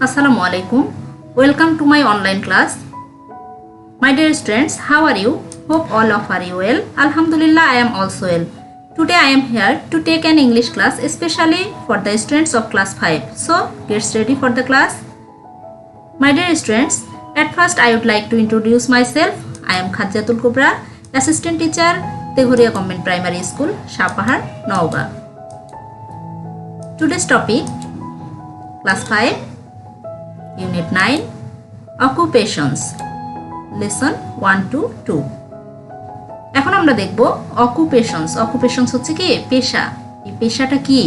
Assalamu alaikum. Welcome to my online class. My dear students, how are you? Hope all of are you well. Alhamdulillah, I am also well. Today I am here to take an English class especially for the students of class 5. So, get ready for the class. My dear students, at first I would like to introduce myself. I am Khadjatul Kubra, assistant teacher, Teghuria Government Primary School, Shapahar, Nauba. Today's topic, class 5. Unit 9 Occupations Lesson 1 to 2 এখন আমরা দেখব occupations হচ্ছে কি পেশা। এই পেশাটা কি?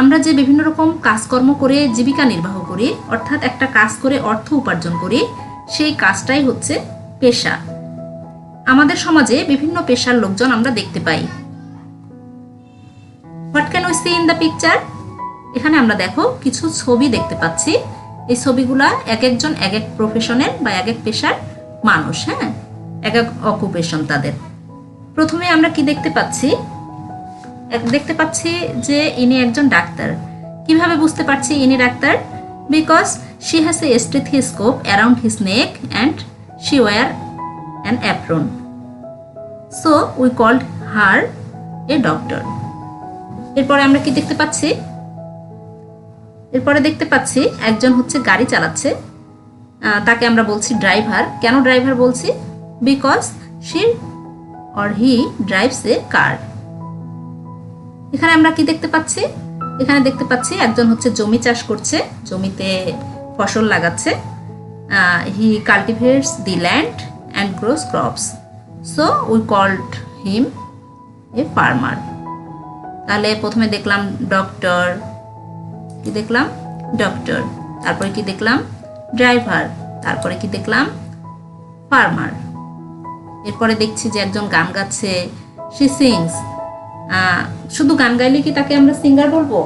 আমরা যে বিভিন্ন রকম কাজকর্ম করে জীবিকা নির্বাহ করি, অর্থাৎ একটা কাজ করে অর্থ উপার্জন করি, সেই কাজটাই হচ্ছে পেশা। আমাদের সমাজে বিভিন্ন পেশার লোকজন আমরা দেখতে পাই। What can we see in the picture? এখানে আমরা দেখো কিছু ছবি দেখতে পাচ্ছি। এই ছবিগুলা এক একজন এক এক প্রফেশনের বা এক এক পেশার মানুষ, হ্যাঁ, এক এক অকুপেশন তাদের। প্রথমে আমরা কি দেখতে পাচ্ছি যে ইনি একজন ডাক্তার। কিভাবে বুঝতে পারছি ইনি doctor? Because she has a stethoscope around his neck and she wear an apron, so we called her a doctor. এরপরে আমরা কি দেখতে পাচ্ছি? এরপরে দেখতে পাচ্ছি একজন হচ্ছে গাড়ি চালাচ্ছে, তাকে আমরা বলছি ড্রাইভার। কেন ড্রাইভার বলছি? Because she or he drives a car. এখানে আমরা কি দেখতে পাচ্ছি? এখানে দেখতে পাচ্ছি একজন হচ্ছে জমি চাষ করছে, জমিতে ফসল লাগাচ্ছে। He cultivates the land and grows crops, so we called him a farmer. তাহলে প্রথমে দেখলাম ডক্টর, কি দেখলাম? ডক্টর। তারপরে কি দেখলাম? ড্রাইভার। তারপরে কি দেখলাম? ফার্মার। এরপরে দেখছি যে একজন গান গাচ্ছে, শি সিংস। শুধু গান গাইলে কি তাকে আমরা সিঙ্গার বলবো?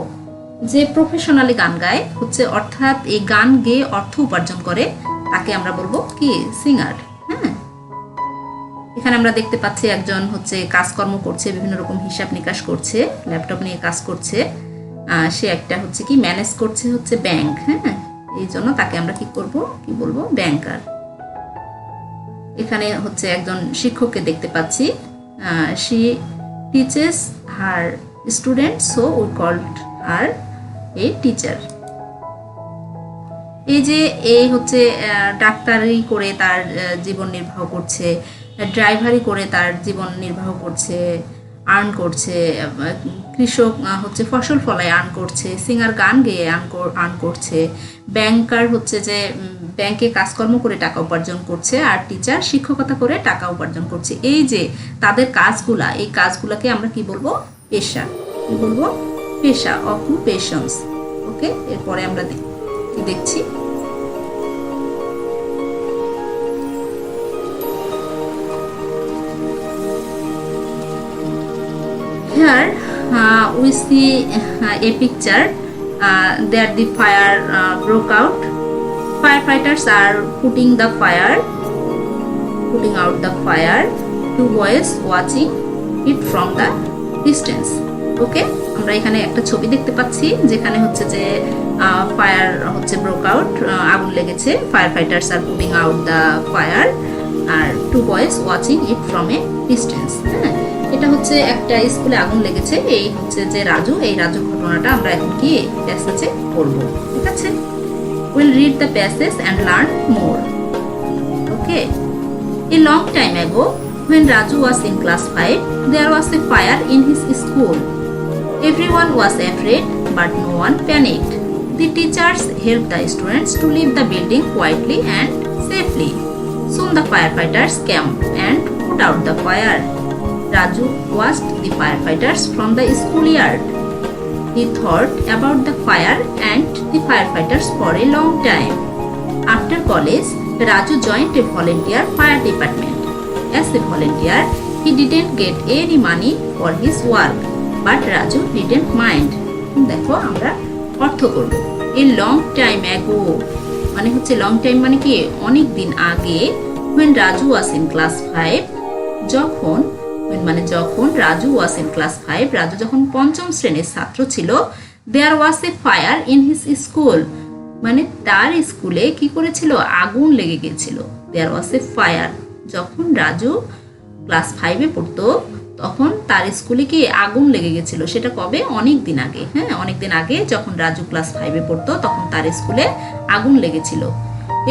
যে প্রফেশনালি গান গায় হচ্ছে, অর্থাৎ এই গান গেয়ে অর্থ উপার্জন করে, তাকে আমরা বলবো কি? সিঙ্গার। হ্যাঁ, এখানে আমরা দেখতে পাচ্ছি একজন হচ্ছে কাজকর্ম করছে, বিভিন্ন রকম হিসাব নিকাশ করছে, ল্যাপটপ নিয়ে কাজ করছে। সে একটা হচ্ছে কি ম্যানেজ করছে হচ্ছে ব্যাংক, হ্যাঁ, এই জন্য তাকে আমরা কি বলবো? ব্যাংকার। এখানে হচ্ছে একজন শিক্ষককে দেখতে পাচ্ছি, she teaches her student, so we called her a teacher. এই যে এই হচ্ছে ডাক্তারি করে তার জীবন নির্বাহ করছে, ড্রাইভারি করে তার জীবন নির্বাহ করছে, আর্ন করছে, কৃষক হচ্ছে ফসল ফলায় আর্ন করছে, সিঙ্গার গান গেয়ে আর্ন করছে, ব্যাংকার হচ্ছে যে ব্যাংকে কাজকর্ম করে টাকা উপার্জন করছে, আর টিচার শিক্ষকতা করে টাকা উপার্জন করছে। এই যে তাদের কাজগুলা, এই কাজগুলাকে আমরা কি বলবো? পেশা। কি বলবো? পেশা, অকুপেশনস। ওকে, এরপরে আমরা কি দেখছি? Here we see a picture that the fire broke out. Firefighters are putting out the fire. Two boys watching it from the distance. Okay, আমরা এখানে একটা ছবি দেখতে পাচ্ছি যেখানে হচ্ছে যে ফায়ার হচ্ছে ব্রোক আউট, আগুন লেগেছে। Firefighters are putting out the fire, are two boys watching it from a distance. হ্যাঁ, এটা হচ্ছে একটা স্কুলে আগুন লেগেছে। এই হচ্ছে যে রাজু, এই রাজু ঘটনাটা আমরা এখন কি প্যাসেজে পড়বো, ঠিক আছে? Will read the passage and learn more. Okay, A long time ago when Raju was in class 5, there was a fire in his school. Everyone was afraid, but no one panicked. The teachers helped the students to leave the building quietly and safely. Soon the firefighters came and put out the fire. Raju watched the firefighters from the schoolyard. He thought about the fire and the firefighters for a long time. After college, Raju joined a volunteer fire department. As a volunteer, he didn't get any money for his work, but Raju didn't mind. দেখো আমরা অর্থ করব। A long time ago মানে হচ্ছে long time মানে কি? অনেক দিন আগে। When Raju was in class 5, যখন Raju was in class 5, Raju যখন পঞ্চম শ্রেণীর ছাত্র ছিল, দেয়ার ওয়াজ এ ফায়ার ইন হিজ স্কুল, মানে তার স্কুলে কি করেছিল, আগুন লেগে গিয়েছিল। দেয়ার ওয়াজ এ ফায়ার। যখন রাজু ক্লাস 5-এ পড়তো তখন তার স্কুলে কি আগুন লেগে গেছিল। সেটা কবে, অনেক দিন আগে। হ্যাঁ, অনেক দিন আগে যখন রাজু ক্লাস 5-এ পড়তো তখন তার স্কুলে আগুন লেগেছিল।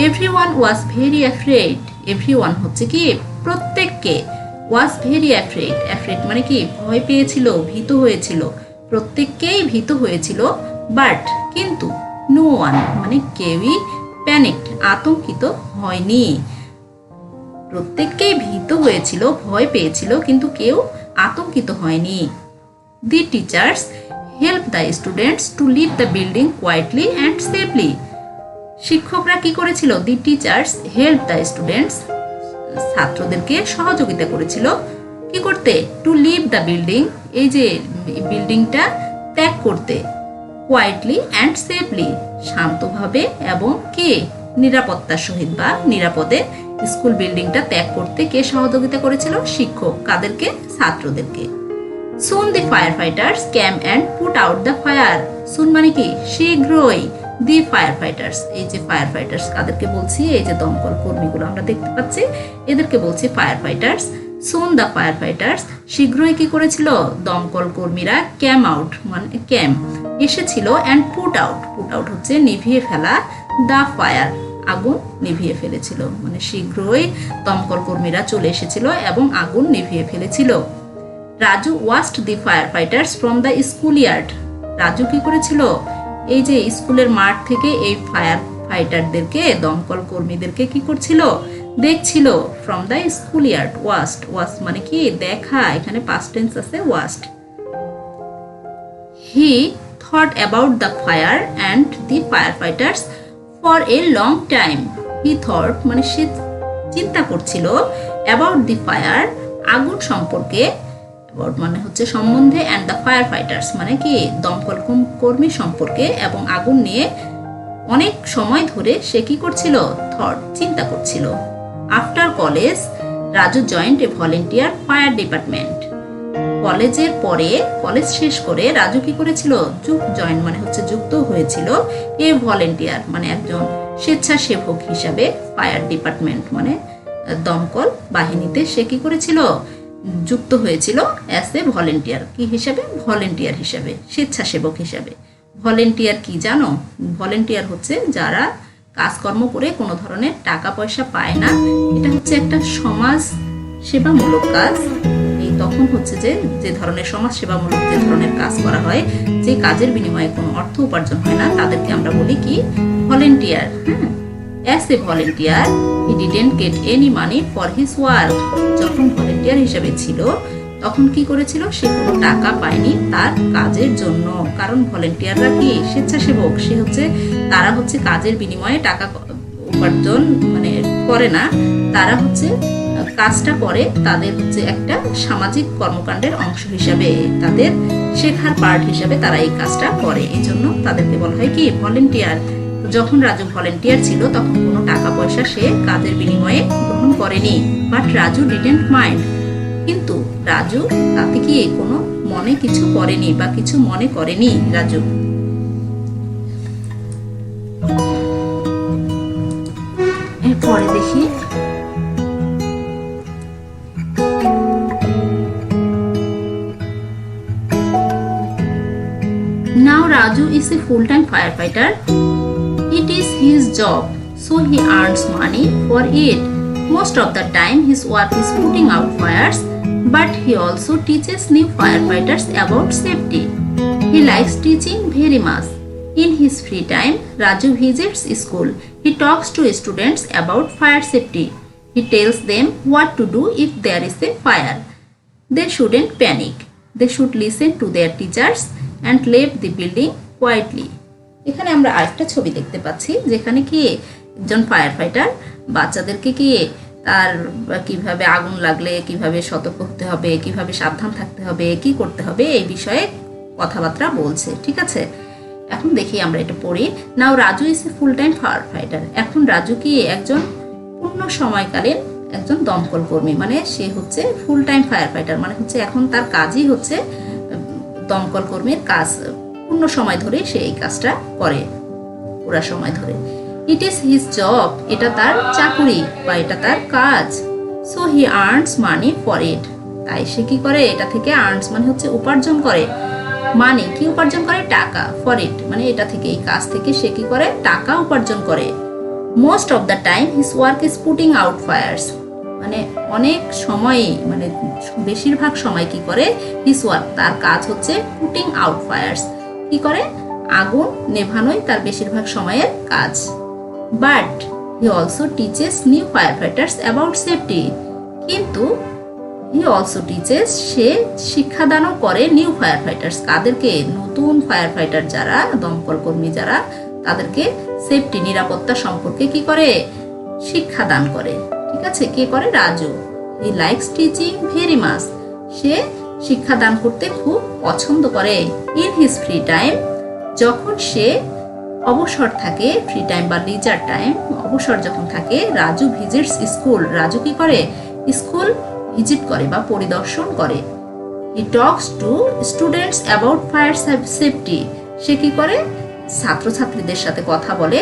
Everyone was very afraid. Everyone হচ্ছে কি প্রত্যেককে, ওয়াজ ভেরি অ্যাফ্রেড। অ্যাফ্রেড মানে কি ভয় পেয়েছিল, ভীত হয়েছিল। প্রত্যেককেই ভীত হয়েছিল। বাট কিন্তু নো ওয়ান মানে কেউই প্যানিকড আতঙ্কিত হয়নি। প্রত্যেককেই ভীত হয়েছিল, ভয় পেয়েছিল, কিন্তু কেউ আতঙ্কিত হয়নি। The teachers help the students to leave the building quietly and safely. শিক্ষকরা কি করেছিল, the teachers help the students ছাত্রদেরকে সহযোগিতা করেছিল কি করতে, টু লিভ দ্য বিল্ডিং এই যে বিল্ডিংটা ত্যাগ করতে, কোয়াইটলি অ্যান্ড সেফলি শান্তভাবে এবং কে নিরাপত্তার সহিত বা নিরাপদে স্কুল বিল্ডিংটা ত্যাগ করতে কে সহযোগিতা করেছিল, শিক্ষক। কাদেরকে, ছাত্রদেরকে। Soon the fire fighters came and put out the fire. Soon মানে কি শীঘ্রই, দি ফায়ার ফাইটার্স এই যে ফায়ার ফাইটার্স কাদেরকে বলছি, এই যে দমকল কর্মীগুলো আমরা দেখতে পাচ্ছি এদেরকে বলছি fire fighters. Soon the fire fighters শীঘ্রই কি করেছিল, দমকল কর্মীরা ক্যাম আউট মানে ক্যাম এসেছিল, and put out, put out হচ্ছে নিভিয়ে ফেলা, দ্য ফায়ার আগুন নিভিয়ে ফেলেছিল। মানে শীঘ্রই দমকল কর্মীরা চলে এসেছিল এবং আগুন নিভিয়ে ফেলেছিল। Raju watched the fire fighters from the schoolyard. Raju কি করেছিল, এই যে স্কুলের মাঠ থেকে এই ফায়ার ফাইটারদেরকে দমকল কর্মীদেরকে কি করছিল, দেখছিল। From the schoolyard, watched, watched মানে কি দেখা, এখানে পাস্ট টেন্স আছে watched. He thought about the fire and the fire fighters for a long time. He thought মানে সে চিন্তা করছিল, অ্যাবাউট দি ফায়ার আগুন সম্পর্কে, অ্যাবাউট মানে হচ্ছে সম্বন্ধে, অ্যান্ড দ্য ফায়ার ফাইটার্স মানে কি দমকল কর্মী সম্পর্কে, এবং আগুন নিয়ে অনেক সময় ধরে সে কি করছিল, থট চিন্তা করছিল। আফটার কলেজ রাজু জয়েন্ট এ ভলেন্টিয়ার ফায়ার ডিপার্টমেন্ট। কলেজের পরে, কলেজ শেষ করে রাজু কি করেছিল, জয়েন মানে হচ্ছে যুক্ত হয়েছিল, এ ভলেন্টিয়ার মানে একজন স্বেচ্ছাসেবক হিসাবে, ফায়ার ডিপার্টমেন্ট মানে দমকল বাহিনীতে সে কি করেছিল, যুক্ত হয়েছিল অ্যাজ এ ভলেন্টিয়ার। কি হিসাবে, ভলেন্টিয়ার হিসাবে, স্বেচ্ছাসেবক হিসাবে। ভলেন্টিয়ার কি জানো, ভলেন্টিয়ার হচ্ছে যারা কাজকর্ম করে কোনো ধরনের টাকা পয়সা পায় না, এটা হচ্ছে একটা সমাজ সেবামূলক কাজ। এই তখন হচ্ছে যে ধরনের সমাজ সেবামূলক যে ধরনের কাজ করা হয়, যে কাজের বিনিময়ে কোনো অর্থ উপার্জন হয় না, তাদেরকে আমরা বলি কি, ভলেন্টিয়ার। হ্যাঁ, as a volunteer he didn't get any money for his work. যখন ভলেন্টিয়ার হিসেবে ছিল তখন কি করেছিল, সে কোনো টাকা পায়নি তার কাজের জন্য। কারণ ভলেন্টিয়াররা কি স্বেচ্ছাসেবক, সে হচ্ছে তারা হচ্ছে কাজের বিনিময়ে টাকা উপার্জন মানে করে না, তারা হচ্ছে কাজটা করে তাদের হচ্ছে একটা সামাজিক কর্মকাণ্ডের অংশ হিসাবে, তাদের শেখার পার্ট হিসাবে তারা এই কাজটা করে, এই জন্য তাদেরকে বলা হয় কি ভলেন্টিয়ার। যখন রাজু ভলেন্টিয়ার ছিল তখন কোনো টাকা পয়সা সে কাজের বিনিময়ে গ্রহণ করেনি। বাট রাজু ডিডন্ট মাইন্ড, কিন্তু রাজু তাতে কি কোনো মনে কিছু করেনি বা কিছু মনে করেনি রাজু। এরপরে দেখি, now Raju is a full-time firefighter. It is his job, so he earns money for it. Most of the time his work is putting out fires, but he also teaches new firefighters about safety. He likes teaching very much. In his free time, Raju visits school. He talks to students about fire safety. He tells them what to do if there is a fire. They shouldn't panic. They should listen to their teachers and leave the building quietly. এখানে আমরা আরেকটা ছবি দেখতে পাচ্ছি যেখানে কি একজন fire fighter বাচ্চাদেরকে কি তার কিভাবে আগুন লাগলে কিভাবে সতর্ক হতে হবে, কিভাবে সাবধান থাকতে হবে, কি করতে হবে এই বিষয়ে কথাবার্তা বলছে। ঠিক আছে, এখন দেখি আমরা এটা পড়ি। Now Raju is a full time fire fighter. এখন রাজু কি একজন পূর্ণ সময়কালীন একজন দমকল কর্মী, মানে সে হচ্ছে ফুল টাইম ফায়ার ফাইটার, মানে হচ্ছে এখন তার কাজই হচ্ছে দমকল কর্মীর কাজ, পূর্ণ সময় ধরে সে এই কাজটা পুরা সময় ধরে। ইট ইজ হিজ জব, এটা তার চাকুরি বা এটা তার কাজ। So he earns money for it, তাই সে কি করে, এটা থেকে আর্নস মানে হচ্ছে উপার্জন করে, মানি কি উপার্জন করে, টাকা, ফর ইট মানে এটা থেকে, এই কাজ থেকে সে কি করে, টাকা উপার্জন করে। Most of the time his work is putting out fires, মানে অনেক সময় মানে বেশিরভাগ সময় কি করে, হিজ ওয়ার্ক তার কাজ হচ্ছে পুটিং আউট ফায়ার্স, কি করে, আগুন নেভানোই তার বেশিরভাগ সময়ের কাজ। But he also teaches new fire fighters about safety, কিন্তু হি অলসো টিচেস সে শিক্ষাদানও করে নিউ ফায়ার ফাইটার্স, কাদেরকে, নতুন ফায়ার ফাইটার যারা, দমকল কর্মী যারা, তাদেরকে সেফটি নিরাপত্তা সম্পর্কে কি করে, শিক্ষাদান করে। ঠিক আছে, কে করে, Raju. He likes teaching very much, সে শিক্ষাদান করতে খুব পছন্দ করে। ইন হিজ ফ্রি টাইম, যখন সে অবসর থাকে, ফ্রি টাইম বা লিজার টাইম, অবসর যখন থাকে, রাজু ভিজিটস স্কুল, রাজু কি করে, স্কুল ভিজিট করে বা পরিদর্শন করে। He talks to students about fire safety, সে কি করে, ছাত্রছাত্রীদের সাথে কথা বলে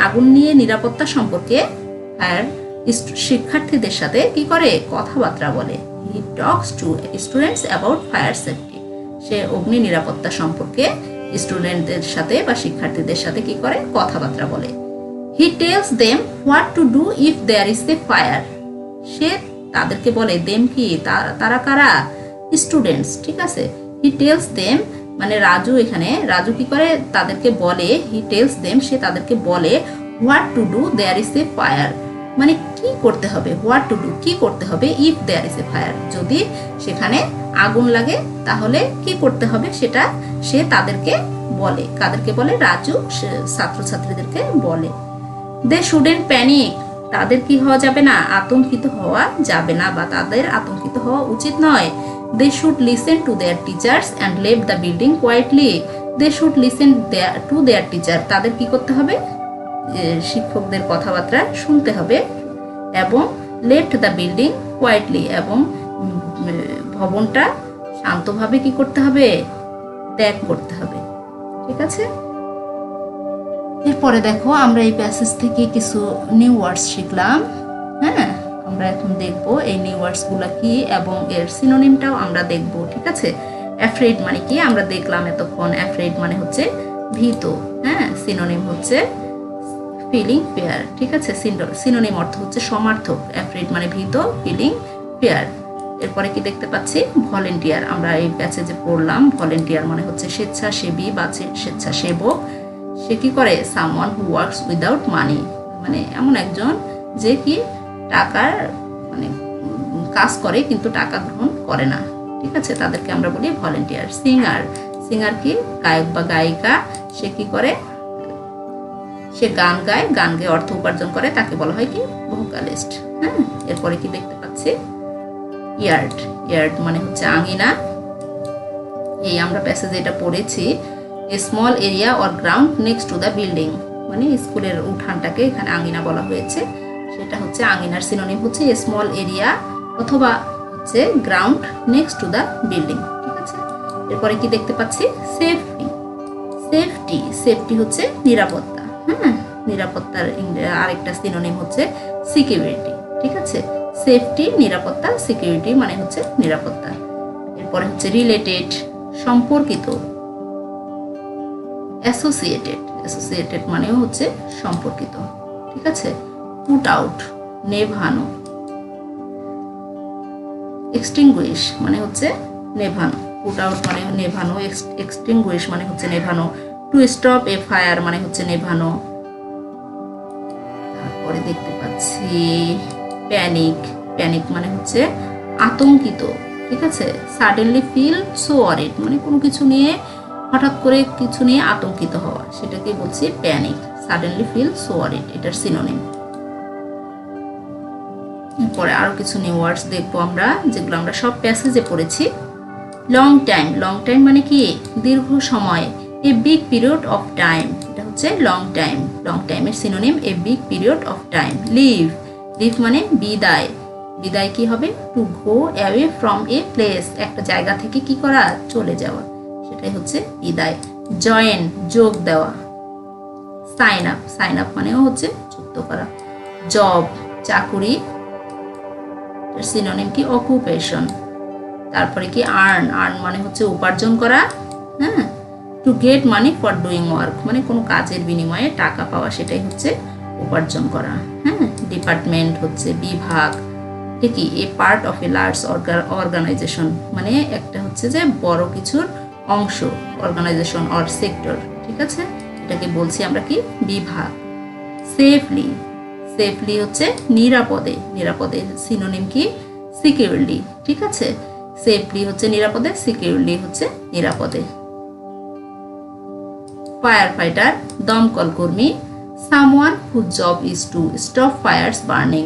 আগুন নিয়ে নিরাপত্তা সম্পর্কে, ফায়ার শিক্ষার্থীদের সাথে কি করে, কথাবার্তা বলে। He talks to students about fire safety, সে অগ্নি নিরাপত্তা সম্পর্কে স্টুডেন্টদের সাথে বা শিক্ষার্থীদের সাথে কি করে, কথাবার্তা বলে। He tells them what to do if there is a fire, সে তাদেরকে বলে, দেম কি, তারা কারা, স্টুডেন্টস। ঠিক আছে, হি টেলস দেম মানে রাজু, এখানে রাজু কি করে, তাদেরকে বলে, হি টেলস দেম সে তাদেরকে বলে, what to do there is a fire, মানে কি করতে হবে, হোয়াট টু ডু কি করতে হবে, if there is a fire যদি সেখানে আগুন লাগে তাহলে কি করতে হবে, সেটা সে তাদেরকে বলে, কাদেরকে বলে, রাজু ছাত্রছাত্রীদেরকে বলে। দে শুডেন্ট প্যানিক, তাদের কি হওয়া যাবে না, আতঙ্কিত হওয়া যাবে না বা তাদের আতঙ্কিত হওয়া উচিত নয়। They should listen to their teachers and leave the building quietly, they should listen to their teacher, তাদের কি করতে হবে, শিক্ষকদের কথাবার্তা শুনতে হবে, এবং লেফট দ্য বিল্ডিং কোয়াইটলি, এবং ভবনটা শান্তভাবে কি করতে হবে, ত্যাগ করতে হবে। ঠিক আছে, এরপরে দেখো আমরা এই প্যাসেজ থেকে কিছু নিউ ওয়ার্ডস শিখলাম। হ্যাঁ, আমরা এখন দেখবো এই নিউ ওয়ার্ডস গুলা কি এবং এর সিনোনিমটাও আমরা দেখবো। ঠিক আছে, অ্যাফ্রেড মানে কি আমরা দেখলাম এতক্ষণ, অ্যাফ্রেড মানে হচ্ছে ভীত। হ্যাঁ, সিনোনিম হচ্ছে ফিলিং ফেয়ার। ঠিক আছে, সিনোনিম অর্থ হচ্ছে সমার্থক, অ্যাফ্রেড মানে ভীত, ফিলিং ফেয়ার। এরপরে কি দেখতে পাচ্ছি, ভলেন্টিয়ার, আমরা এই প্যাসেজে পড়লাম, ভলেন্টিয়ার মানে হচ্ছে স্বেচ্ছাসেবী বা স্বেচ্ছাসেবক। সে কি করে, সামওয়ান হু ওয়ার্কস উইদাউট মানি, মানে এমন একজন যে কি টাকার মানে কাজ করে কিন্তু টাকা গ্রহণ করে না। ঠিক আছে, তাদেরকে আমরা বলি ভলেন্টিয়ার। সিঙ্গার, সিঙ্গার কি গায়ক বা গায়িকা, সে কি করে, সে গান গায়, গান গেয়ে অর্থ উপার্জন করে, তাকে বলা হয় কি ভোকালিস্ট। হ্যাঁ, এরপরে কি দেখতে পাচ্ছি, ইয়ার্ড, ইয়ার্ড মানে হচ্ছে আঙিনা। এই আমরা প্যাসেজে এটা পড়েছি, a small area or ground next to the building, মানে স্কুলের উঠানটাকে এখানে আঙিনা বলা হয়েছে, সেটা হচ্ছে আঙিনার সিনোনিম হচ্ছে এ স্মল এরিয়া অথবা হচ্ছে ground next to the building. ঠিক আছে, এরপরে কি দেখতে পাচ্ছি, সেফটি, সেফটি, সেফটি হচ্ছে নিরাপত্তা। হ্যাঁ, নিরাপত্তার আরেকটা সিনোনিম হচ্ছে সিকিউরিটি। ঠিক আছে, সেফটি নিরাপত্তা, সিকিউরিটি মানে হচ্ছে নিরাপত্তা। এরপরে হচ্ছে রিলেটেড সম্পর্কিত, অ্যাসোসিয়েটেড, অ্যাসোসিয়েটেড মানেও হচ্ছে সম্পর্কিত। ঠিক আছে, পুট আউট নেভানো, এক্সটিংগুইশ মানে হচ্ছে নেভানো, পুট আউট মানে নেভানো, এক্সটিংগুইশ মানে হচ্ছে নেভানো, টু স্টপ এ ফায়ার মানে হচ্ছে নেভানো। তারপরে দেখতে পাচ্ছি প্যানিক, প্যানিক মানে হচ্ছে আতঙ্কিত। ঠিক আছে, সাডেনলি ফিল সো ওয়ারিড মানে কোনো কিছু নিয়ে হঠাৎ করে কিছু নিয়ে আতঙ্কিত হওয়া, সেটাকে বলছি panic, suddenly feel so worried, এটার সিনোনিম। পরে আরো কিছু নিউ ওয়ার্ডস দেখবো আমরা, যেগুলো আমরা সব প্যাসেজে পড়েছি। লং টাইম, লং টাইম মানে কি দীর্ঘ সময়, a big period of time, এটা হচ্ছে লং টাইম, লং টাইমের synonym a big period of time. Leave, leave মানে বিদায়, বিদায় কি হবে, to go away from a place, একটা জায়গা থেকে কি করা, চলে যাওয়া, সেটাই হচ্ছে বিদায়। জয়েন যোগ দেওয়া, সাইন আপ মানেও হচ্ছে যুক্ত করা, জব চাকুরি, সিনোনিম কি অকুপেশন, তারপরে কি আর্ন মানে হচ্ছে উপার্জন করা, হ্যাঁ, to get money for doing work মানে কোনো কাজের বিনিময়ে টাকা পাওয়া, সেটাই হচ্ছে উপার্জন করা, হ্যাঁ। ডিপার্টমেন্ট হচ্ছে বিভাগ, ঠিকই, a part of a large organization মানে একটা হচ্ছে যে বড় কিছুর অংশ, অর্গানাইজেশন অর সেক্টর, ঠিক আছে, এটাকে বলছি আমরা কি বিভাগ। সেফলি হচ্ছে নিরাপদে সিনোনিম কি সিকিউরলি, ঠিক আছে, সেফলি হচ্ছে নিরাপদে, সিকিউরলি হচ্ছে নিরাপদে। ফায়ার ফাইটার দমকল কর্মী, someone who job is to stop fires burning,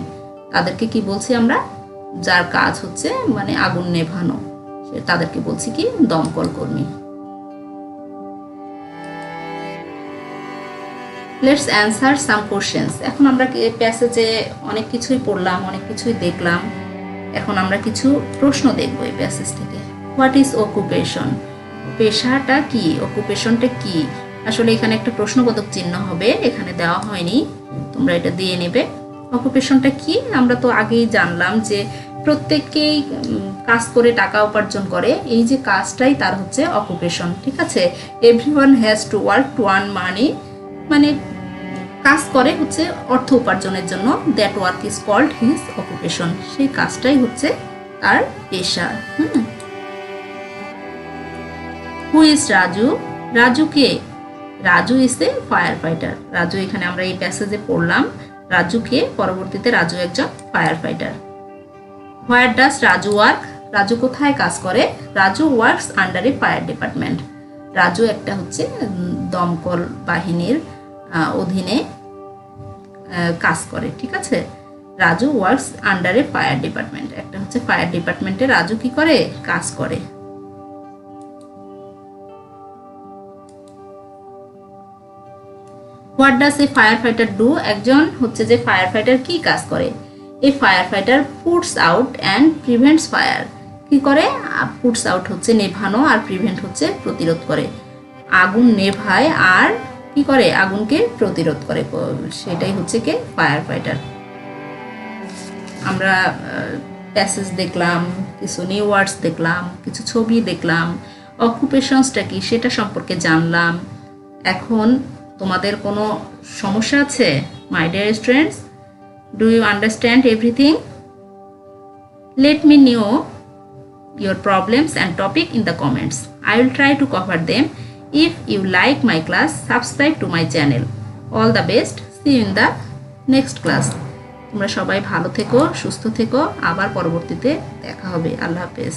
তাদেরকে কি বলছি আমরা, যার কাজ হচ্ছে মানে আগুন নেভানো, তাদেরকে বলছি কি দমকল কর্মী। Let's answer some questions. এখন আমরা প্যাসেজে অনেক কিছুই পড়লাম, অনেক কিছুই দেখলাম, এখন আমরা কিছু প্রশ্ন দেখব এই প্যাসেজ থেকে। হোয়াট ইজ অকুপেশন, পেশাটা কি, অকুপেশনটা কি, আসলে এখানে একটা প্রশ্নবোধক চিহ্ন হবে, এখানে দেওয়া হয়নি, তোমরা এটা দিয়ে নেবে। অকুপেশনটা কি আমরা তো আগেই জানলাম যে প্রত্যেককেই কাজ করে টাকা উপার্জন করে, এই যে কাজটাই তার হচ্ছে অকুপেশন, ঠিক আছে। Everyone has to work to earn money মানে কাজ করে হচ্ছে অর্থ উপার্জনের জন্য, that work is called his occupation, সেই কাজটাই হচ্ছে তার পেশা। হু ইজ রাজু, রাজু কে, Raju is a fire fighter, Raju এখানে আমরা এই প্যাসেজে পড়লাম, রাজু কে, পরবর্তীতে রাজু একজন fire fighter. Where does Raju work, Raju কোথায় কাজ করে, Raju works under a fire department, Raju একটা হচ্ছে দমকল বাহিনীর অধীনে কাজ করে, ঠিক আছে। Raju works under a fire department, একটা হচ্ছে ফায়ার ডিপার্টমেন্টে রাজু কি করে, কাজ করে। What does a fire fighter do, একজন হচ্ছে যে ফায়ার ফাইটার কি কাজ করে, a fire fighter puts out and prevents fire, কি করে, পুটস আউট হচ্ছে নেভানো আর প্রিভেন্ট হচ্ছে প্রতিরোধ করে, আগুন নেভায় আর কি করে, আগুনকে প্রতিরোধ করে, সেটাই হচ্ছে কি ফায়ার ফাইটার। আমরা প্যাসেজ দেখলাম, কিছু নিউ ওয়ার্ডস দেখলাম, কিছু ছবি দেখলাম, অকুপেশনসটা কি সেটা সম্পর্কে জানলাম। এখন তোমাদের কোনো সমস্যা আছে my dear students? Do you understand everything? Let me know your problems and topic in the comments. I will try to cover them. If you like my class, subscribe to my channel. All the best. See you in the next class. তোমরা সবাই ভালো থেকো, সুস্থ থেকো, আবার পরবর্তীতে দেখা হবে। আল্লাহ হাফেজ।